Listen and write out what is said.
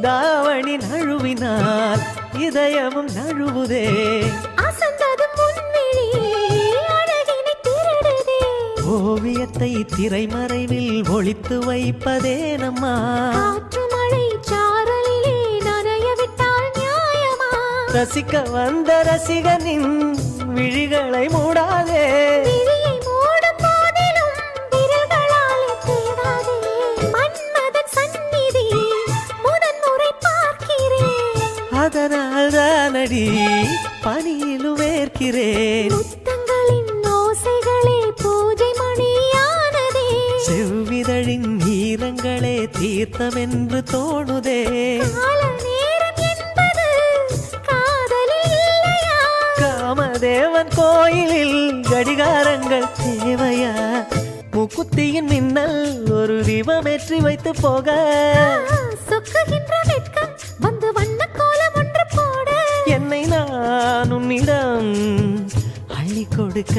தாவணி நழுவினால் இதயமும் நழுவுதே. ஓவியத்தை திரைமறைவில் ஒளித்து வைப்பதே நம்மா. ரசிக்க வந்த ரசிகனின் விழிகளை மூடாதே. அதனால் தானடி பனியிலும் வேர்க்கிறேன். செவ்விதழின் ஈரங்களே தீர்த்தம் என்று தோணுதே. காமதேவன் கோயிலில் கடிகாரங்கள் தேவையா? முக்குத்தியின் மின்னல் ஒரு தீபமேற்றி வைத்து போக என்னை நான் உன்னிடம் அள்ளி கொடுக்க